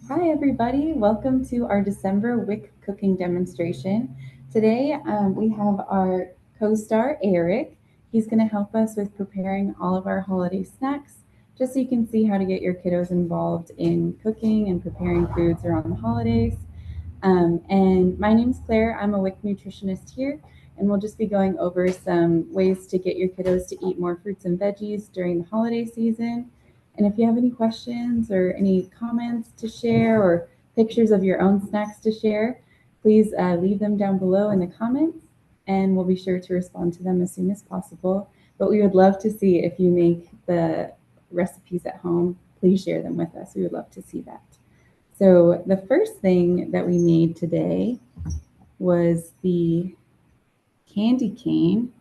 Hi everybody, welcome to our December WIC cooking demonstration. Today we have our co-star Eric. He's going to help us with preparing all of our holiday snacks, just so you can see how to get your kiddos involved in cooking and preparing foods around the holidays. And my name's Claire, I'm a WIC nutritionist here, and we'll just be going over some ways to get your kiddos to eat more fruits and veggies during the holiday season. And if you have any questions or any comments to share or pictures of your own snacks to share, please leave them down below in the comments and we'll be sure to respond to them as soon as possible. But we would love to see if you make the recipes at home. Please share them with us. We would love to see that. So the first thing that we made today was the candy cane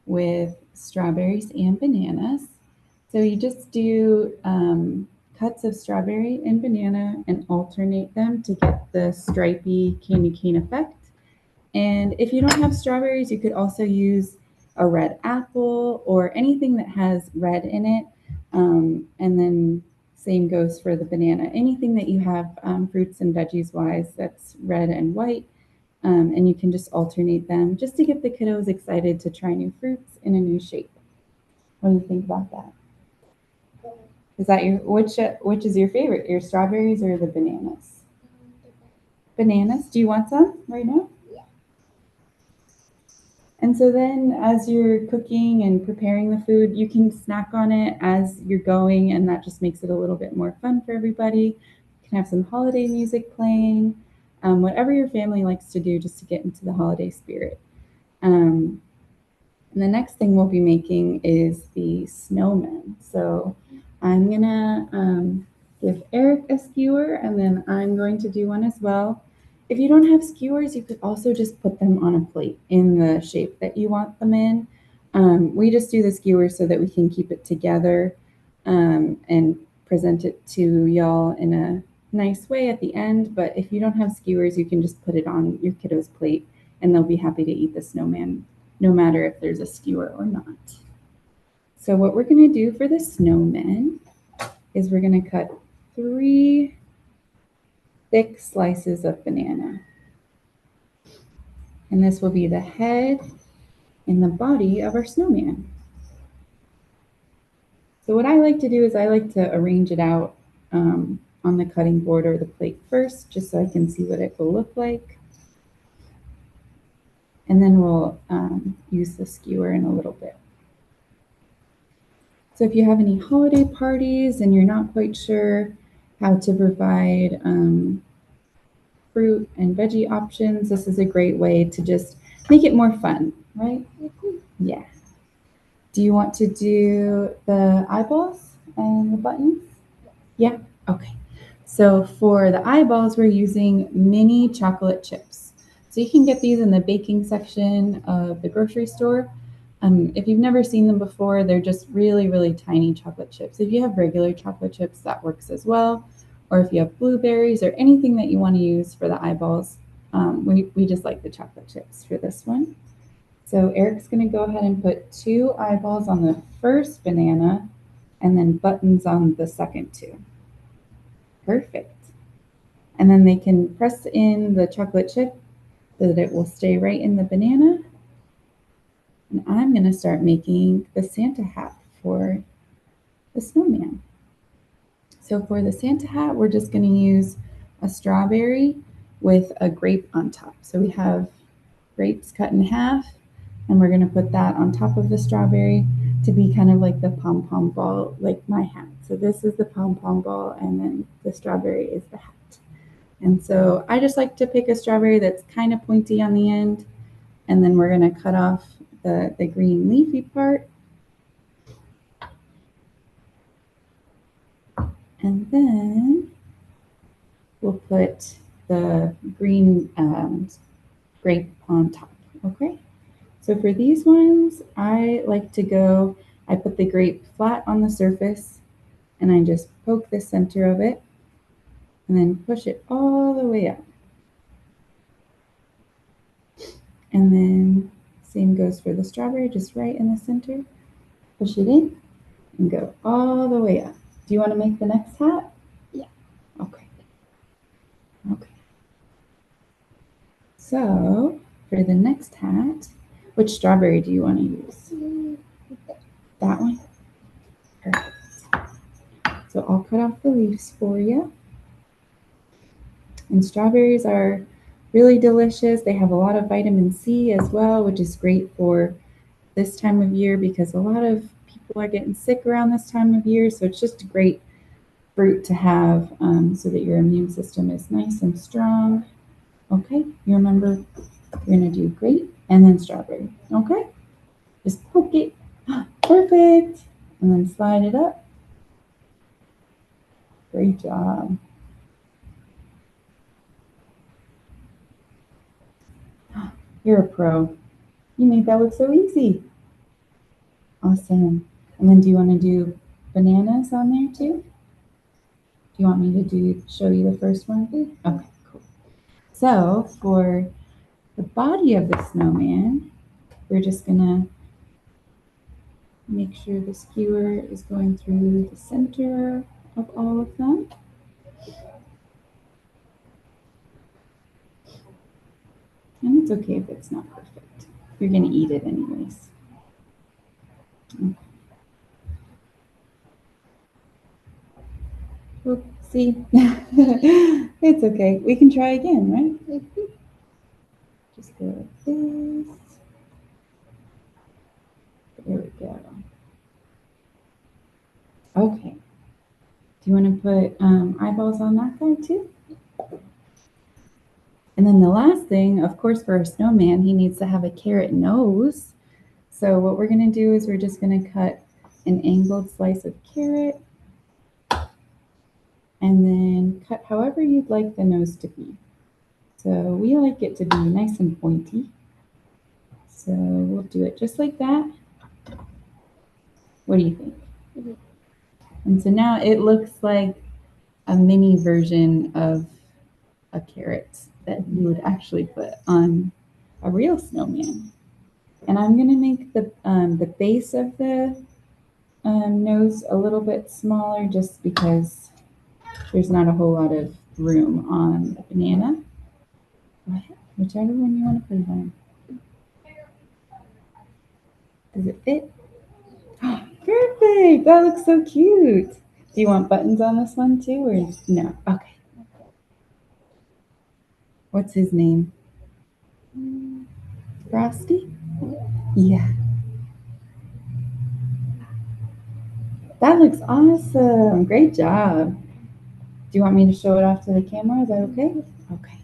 with strawberries and bananas. So you just do cuts of strawberry and banana and alternate them to get the stripy candy cane effect. And if you don't have strawberries, you could also use a red apple or anything that has red in it. And then same goes for the banana. Anything that you have fruits and veggies wise that's red and white. And you can just alternate them just to get the kiddos excited to try new fruits in a new shape. What do you think about that? Is that your which is your favorite? Your strawberries or the bananas? Bananas. Do you want some right now? And so then as you're cooking and preparing the food, you can snack on it as you're going, and that just makes it a little bit more fun for everybody. You can have some holiday music playing, whatever your family likes to do just to get into the holiday spirit. And the next thing we'll be making is the snowman. So I'm gonna give Eric a skewer, and then I'm going to do one as well. If you don't have skewers, you could also just put them on a plate in the shape that you want them in. We just do the skewers so that we can keep it together and present it to y'all in a nice way at the end. But if you don't have skewers, you can just put it on your kiddo's plate and they'll be happy to eat the snowman no matter if there's a skewer or not. So what we're going to do for the snowman is we're going to cut 3 thick slices of banana. And this will be the head and the body of our snowman. So what I like to do is I like to arrange it out on the cutting board or the plate first, just so I can see what it will look like. And then we'll use the skewer in a little bit. So if you have any holiday parties and you're not quite sure how to provide fruit and veggie options, this is a great way to just make it more fun, right? Yeah. Do you want to do the eyeballs and the buttons? Yeah? Okay. So for the eyeballs, we're using mini chocolate chips. So you can get these in the baking section of the grocery store. If you've never seen them before, they're just really, really tiny chocolate chips. If you have regular chocolate chips, that works as well. Or if you have blueberries or anything that you want to use for the eyeballs, we just like the chocolate chips for this one. So Eric's going to go ahead and put 2 eyeballs on the first banana and then buttons on the second 2. Perfect. And then they can press in the chocolate chip so that it will stay right in the banana. And I'm going to start making the Santa hat for the snowman. So for the Santa hat, we're just going to use a strawberry with a grape on top. So we have grapes cut in half, and we're going to put that on top of the strawberry to be kind of like the pom-pom ball, like my hat. So this is the pom-pom ball, and then the strawberry is the hat. And so I just like to pick a strawberry that's kind of pointy on the end, and then we're going to cut off the green leafy part. And then we'll put the green grape on top, okay? So for these ones, I like to go, I put the grape flat on the surface, and I just poke the center of it, and then push it all the way up. And then same goes for the strawberry, just right in the center. Push it in and go all the way up. Do you want to make the next hat? Yeah. Okay. Okay. So for the next hat, which strawberry do you want to use? That one? Perfect. So I'll cut off the leaves for you. And strawberries are really delicious. They have a lot of vitamin C as well, which is great for this time of year because a lot of people are getting sick around this time of year. So it's just a great fruit to have so that your immune system is nice and strong. Okay, you remember you're gonna do grape and then strawberry. Okay, just poke it. Perfect. And then slide it up. Great job. You're a pro. You made that look so easy. Awesome. And then do you want to do bananas on there too? Do you want me to show you the first one, please? Okay, cool. So for the body of the snowman, we're just gonna make sure the skewer is going through the center of all of them. And it's okay if it's not perfect. You're gonna eat it anyways. Okay. Oopsie. It's okay. We can try again, right? Just go like this. There we go. Okay. Do you want to put eyeballs on that guy too? And then the last thing, of course, for a snowman, he needs to have a carrot nose. So what we're going to do is we're just going to cut an angled slice of carrot and then cut however you'd like the nose to be. So we like it to be nice and pointy. So we'll do it just like that. What do you think? Mm-hmm. And so now it looks like a mini version of a carrot that you would actually put on a real snowman. And I'm going to make the base of the nose a little bit smaller just because there's not a whole lot of room on the banana. Whichever one you want to put it on. Does it fit? Perfect! That looks so cute. Do you want buttons on this one too, or no? Okay. What's his name? Frosty? Yeah. That looks awesome. Great job. Do you want me to show it off to the camera? Is that okay? Okay.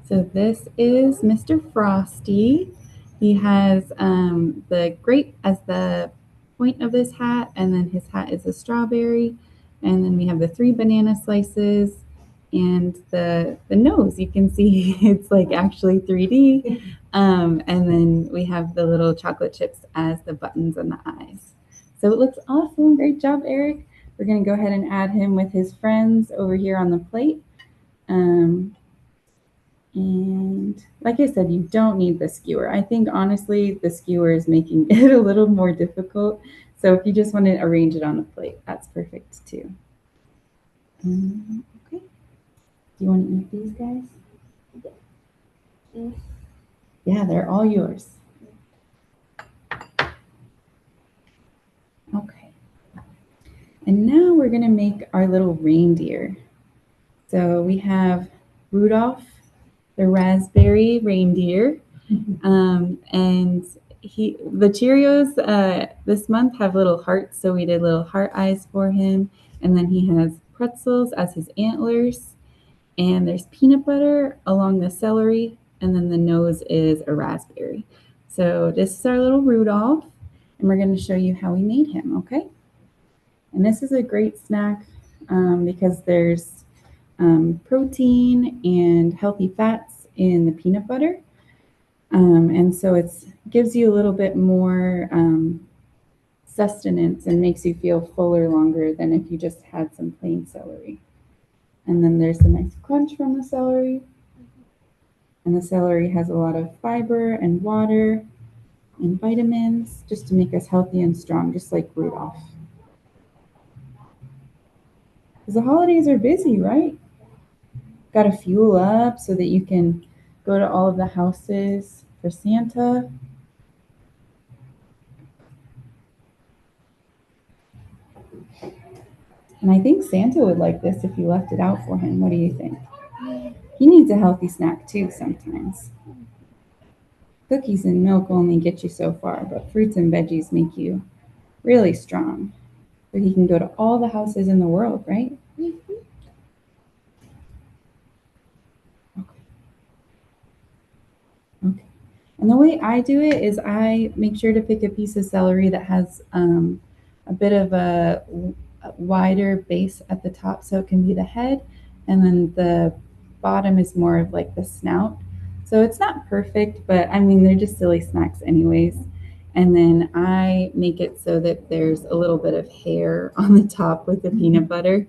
So this is Mr. Frosty. He has the grape as the point of his hat, and then his hat is a strawberry. And then we have the 3 banana slices and the nose. You can see it's like actually 3D. And then we have the little chocolate chips as the buttons and the eyes. So it looks awesome. Great job, Eric. We're going to go ahead and add him with his friends over here on the plate. And like I said, you don't need the skewer. I think honestly, the skewer is making it a little more difficult. So if you just want to arrange it on a plate, that's perfect too. Okay. Do you want to eat these guys? Yeah, they're all yours. Okay. And now we're going to make our little reindeer. So we have Rudolph, the raspberry reindeer, and the Cheerios this month have little hearts, so we did little heart eyes for him, and then he has pretzels as his antlers, and there's peanut butter along the celery, and then the nose is a raspberry. So this is our little Rudolph, and we're going to show you how we made him, okay? And this is a great snack because there's protein and healthy fats in the peanut butter. And so it gives you a little bit more sustenance and makes you feel fuller longer than if you just had some plain celery. And then there's a nice crunch from the celery. And the celery has a lot of fiber and water and vitamins just to make us healthy and strong, just like Rudolph. Because the holidays are busy, right? got to fuel up so that you can go to all of the houses for Santa. And I think Santa would like this if you left it out for him. What do you think? He needs a healthy snack too sometimes. Cookies and milk only get you so far, but fruits and veggies make you really strong. But he can go to all the houses in the world, right? Okay. Okay. And the way I do it is I make sure to pick a piece of celery that has a bit of a wider base at the top, so it can be the head, and then the bottom is more of like the snout. So it's not perfect, but I mean, they're just silly snacks anyways. And then I make it so that there's a little bit of hair on the top with the peanut butter.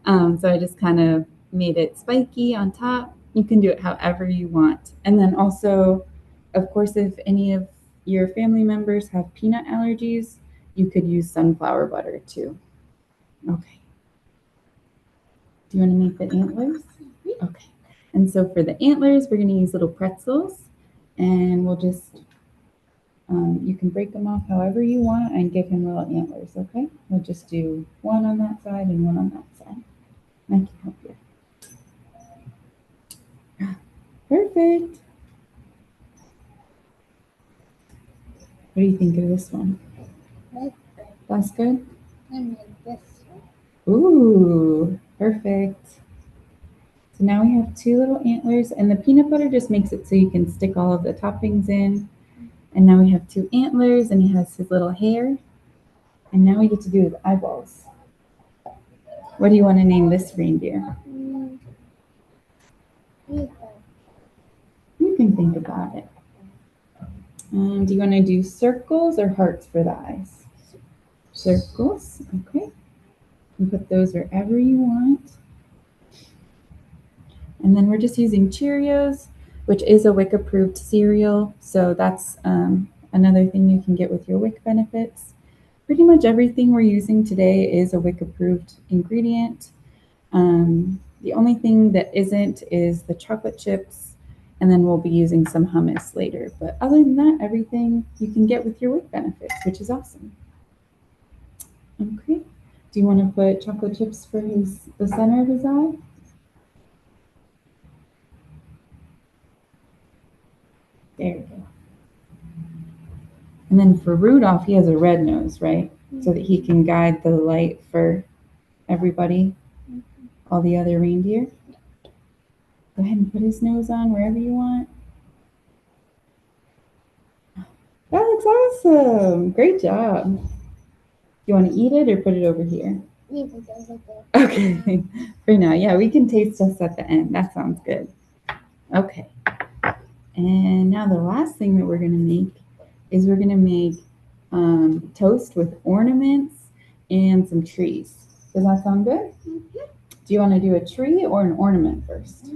So I just kind of made it spiky on top. You can do it however you want. And then also, of course, if any of your family members have peanut allergies, you could use sunflower butter too. Okay. Do you want to make the antlers? Okay. And so for the antlers, we're going to use little pretzels, and we'll just, you can break them off however you want and give him little antlers, okay? We'll just do one on that side and one on that side. I can help you. Perfect. What do you think of this one? That's good? And this one. Ooh, perfect. So now we have two little antlers, and the peanut butter just makes it so you can stick all of the toppings in. And now we have two antlers, and he has his little hair. And now we get to do his eyeballs. What do you want to name this reindeer? You can think about it. Do you want to do circles or hearts for the eyes? Circles, okay. You put those wherever you want. And then we're just using Cheerios, which is a WIC approved cereal. So that's another thing you can get with your WIC benefits. Pretty much everything we're using today is a WIC approved ingredient. The only thing that isn't is the chocolate chips, and then we'll be using some hummus later. But other than that, everything you can get with your WIC benefits, which is awesome. Okay. Do you want to put chocolate chips for the center of his eye? There we go. And then for Rudolph, he has a red nose, right? So that he can guide the light for everybody, all the other reindeer. Go ahead and put his nose on wherever you want. That looks awesome. Great job. You want to eat it or put it over here? Okay, for now. Yeah, we can taste test at the end. That sounds good. Okay. And now the last thing that we're going to make is we're going to make toast with ornaments and some trees. Does that sound good? Mm-hmm. Do you want to do a tree or an ornament first?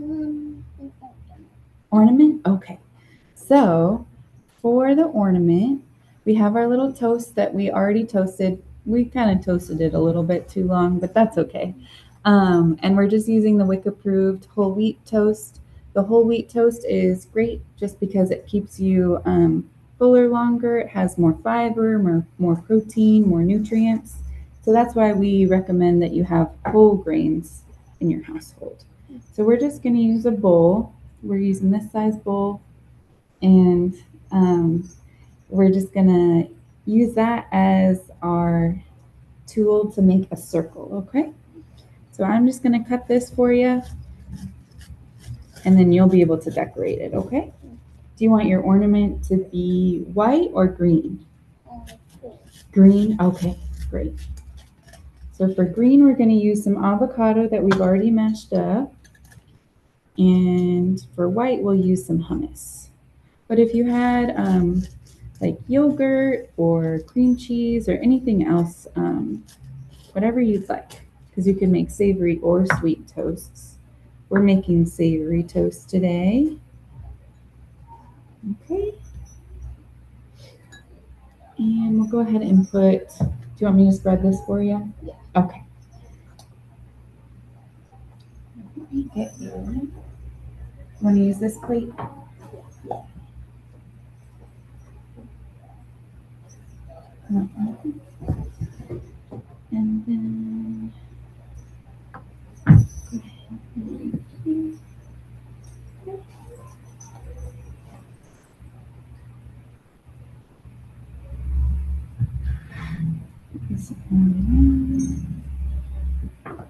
Ornament? Okay. So for the ornament, we have our little toast that we already toasted. We kind of toasted it a little bit too long, but that's okay. And we're just using the WIC approved whole wheat toast. The whole wheat toast is great just because it keeps you fuller longer. It has more fiber, more protein, more nutrients. So that's why we recommend that you have whole grains in your household. So we're just going to use a bowl. We're using this size bowl, and we're just going to use that as our tool to make a circle, okay? So I'm just going to cut this for you, and then you'll be able to decorate it, okay? Do you want your ornament to be white or green? Green, okay, great. So for green, we're going to use some avocado that we've already mashed up. And for white, we'll use some hummus. But if you had like yogurt or cream cheese or anything else, whatever you'd like, because you can make savory or sweet toasts. We're making savory toast today. Okay. And we'll go ahead and put, do you want me to spread this for you? Yeah. Okay. Let me get you. Want to use this plate? And then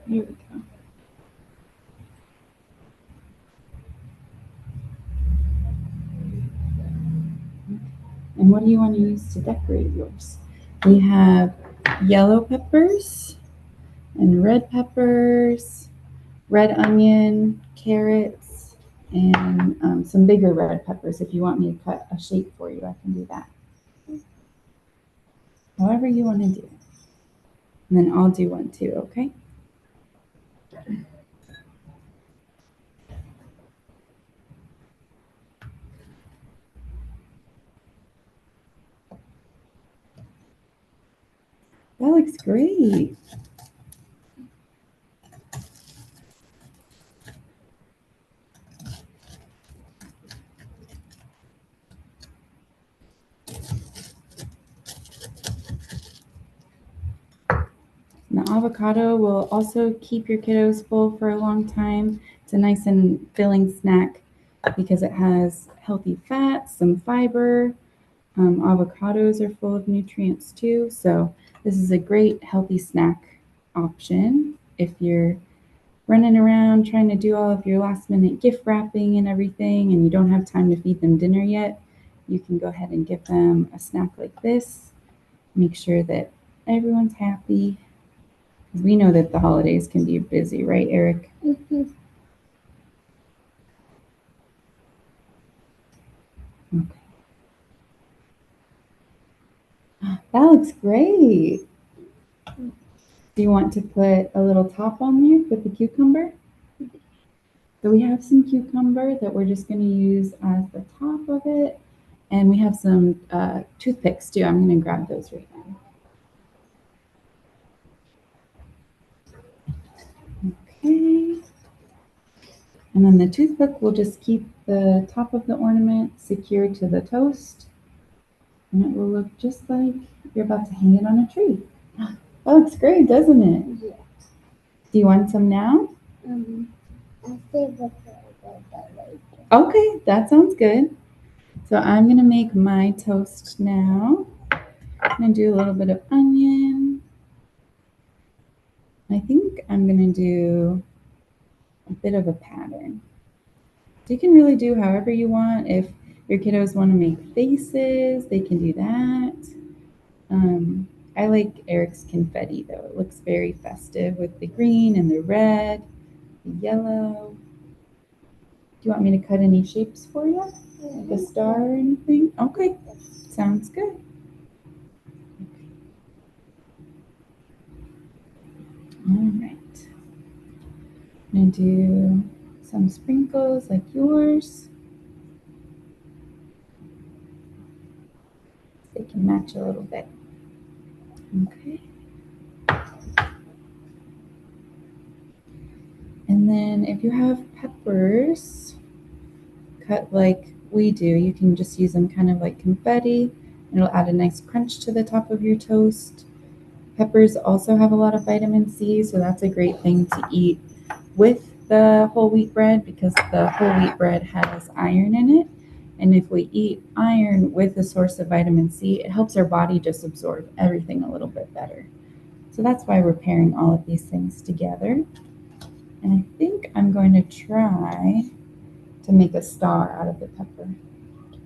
here we go. And what do you want to use to decorate yours? We have yellow peppers and red peppers, red onion, carrots, and some bigger red peppers. If you want me to cut a shape for you, I can do that. However you want to do it. And then I'll do one too, okay? That looks great. The avocado will also keep your kiddos full for a long time. It's a nice and filling snack because it has healthy fats, some fiber. Avocados are full of nutrients too. So this is a great healthy snack option if you're running around trying to do all of your last minute gift wrapping and everything and you don't have time to feed them dinner yet. You can go ahead and give them a snack like this. Make sure that everyone's happy. We know that the holidays can be busy, right, Eric? Mm-hmm. Okay. That looks great. Do you want to put a little top on there with the cucumber? So we have some cucumber that we're just going to use as the top of it. And we have some toothpicks too. I'm going to grab those right now. Okay. And then the toothpick will just keep the top of the ornament secured to the toast. And it will look just like you're about to hang it on a tree. That looks great, doesn't it? Yeah. Do you want some now? I'll save it for later. Okay, that sounds good. So I'm going to make my toast now. I'm going to do a little bit of onion. I think I'm going to do a bit of a pattern. So you can really do however you want. If your kiddos want to make faces, they can do that. I like Eric's confetti though. It looks very festive with the green and the red, the yellow. Do you want me to cut any shapes for you? Like a star or anything? Okay, sounds good. All right. I'm going to do some sprinkles like yours. They can match a little bit. Okay. And then if you have peppers cut like we do, you can just use them kind of like confetti. It'll add a nice crunch to the top of your toast. Peppers also have a lot of vitamin C, so that's a great thing to eat with the whole wheat bread because the whole wheat bread has iron in it. And if we eat iron with a source of vitamin C, it helps our body just absorb everything a little bit better. So that's why we're pairing all of these things together. And I think I'm going to try to make a star out of the pepper.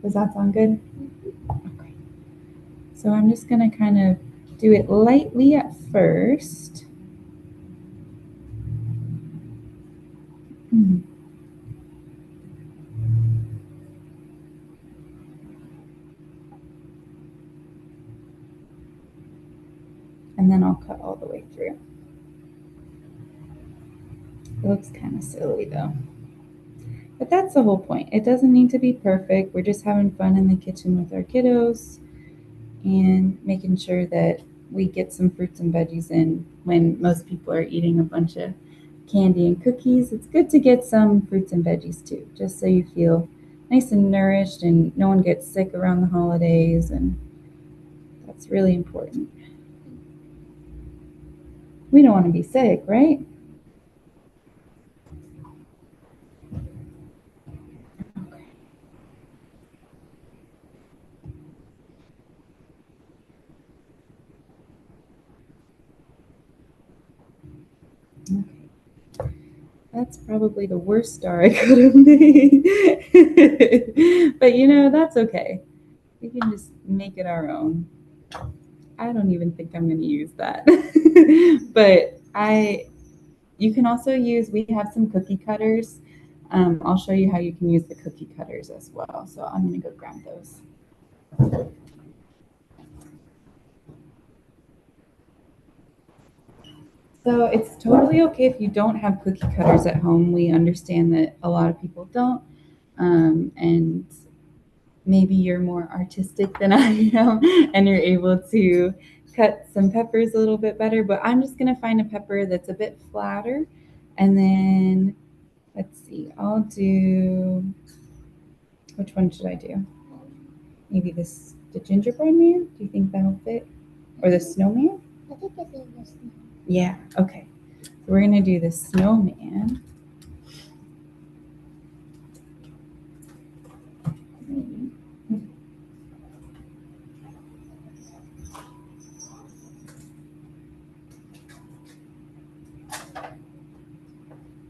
Does that sound good? Okay. So I'm just going to kind of do it lightly at first. And then I'll cut all the way through. It looks kind of silly though. But that's the whole point. It doesn't need to be perfect. We're just having fun in the kitchen with our kiddos and making sure that we get some fruits and veggies in when most people are eating a bunch of candy and cookies, it's good to get some fruits and veggies too, just so you feel nice and nourished and no one gets sick around the holidays, and that's really important. We don't want to be sick, right? Okay. Okay. That's probably the worst star I could have made. But you know, that's okay. We can just make it our own. I don't even think I'm going to use that. But you can also use, we have some cookie cutters. I'll show you how you can use the cookie cutters as well. So I'm going to go grab those. So it's totally okay if you don't have cookie cutters at home. We understand that a lot of people don't. And maybe you're more artistic than I am and you're able to cut some peppers a little bit better. But I'm just going to find a pepper that's a bit flatter. And then, let's see, I'll do, which one should I do? Maybe the gingerbread man? Do you think that'll fit? Or the snowman? I think I think this. Yeah, okay. So we're gonna do the snowman.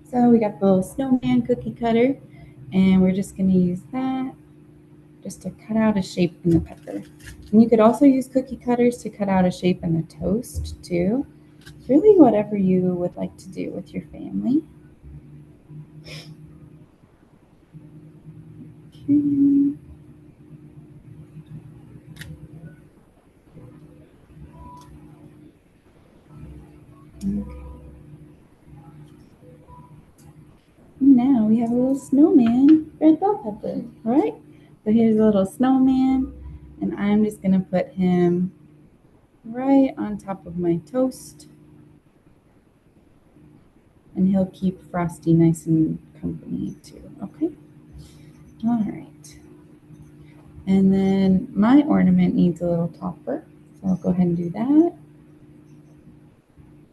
So we got the little snowman cookie cutter, and we're just gonna use that just to cut out a shape in the pepper. And you could also use cookie cutters to cut out a shape in the toast too. It's really whatever you would like to do with your family. Okay. Now we have a little snowman red bell pepper, right? So here's a little snowman, and I'm just gonna put him right on top of my toast, and he'll keep Frosty nice and company too, okay? All right. And then my ornament needs a little topper, so I'll go ahead and do that.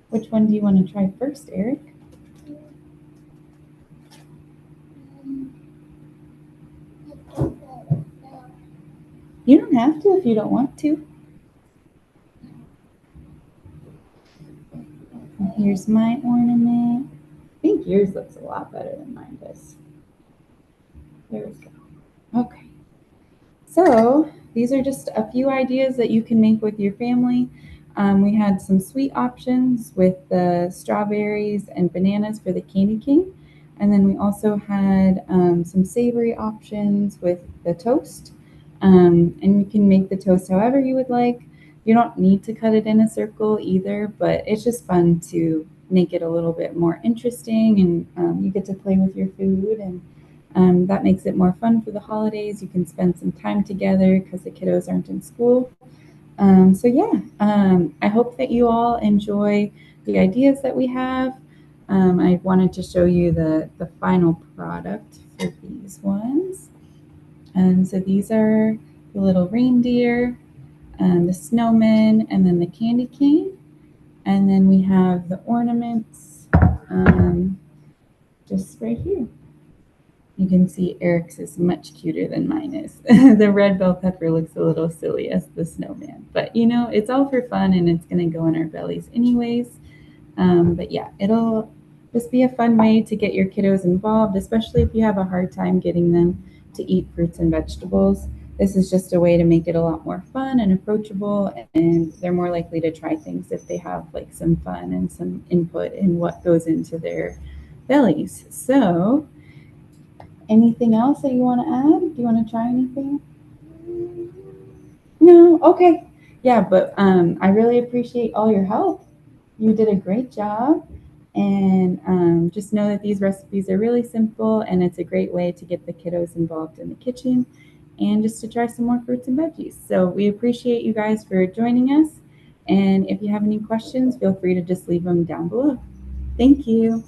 Which one do you want to try first, Eric? You don't have to if you don't want to. And here's my ornament. I think yours looks a lot better than mine does. There we go. Okay. So these are just a few ideas that you can make with your family. We had some sweet options with the strawberries and bananas for the candy cane. And then we also had some savory options with the toast. And you can make the toast however you would like. You don't need to cut it in a circle either, but it's just fun to make it a little bit more interesting, and you get to play with your food, and that makes it more fun for the holidays. You can spend some time together because the kiddos aren't in school. So yeah, I hope that you all enjoy the ideas that we have. I wanted to show you the final product for these ones. So these are the little reindeer, the snowman, and then the candy cane. And then we have the ornaments just right here. You can see Eric's is much cuter than mine is. The red bell pepper looks a little silly as the snowman, but you know, it's all for fun and it's gonna go in our bellies anyways. But yeah, it'll just be a fun way to get your kiddos involved, especially if you have a hard time getting them to eat fruits and vegetables. This is just a way to make it a lot more fun and approachable, and they're more likely to try things if they have like some fun and some input in what goes into their bellies. So anything else that you want to add? Do you want to try anything? No? Okay. Yeah, but I really appreciate all your help. You did a great job. And just know that these recipes are really simple, and it's a great way to get the kiddos involved in the kitchen and just to try some more fruits and veggies. So we appreciate you guys for joining us. And if you have any questions, feel free to just leave them down below. Thank you.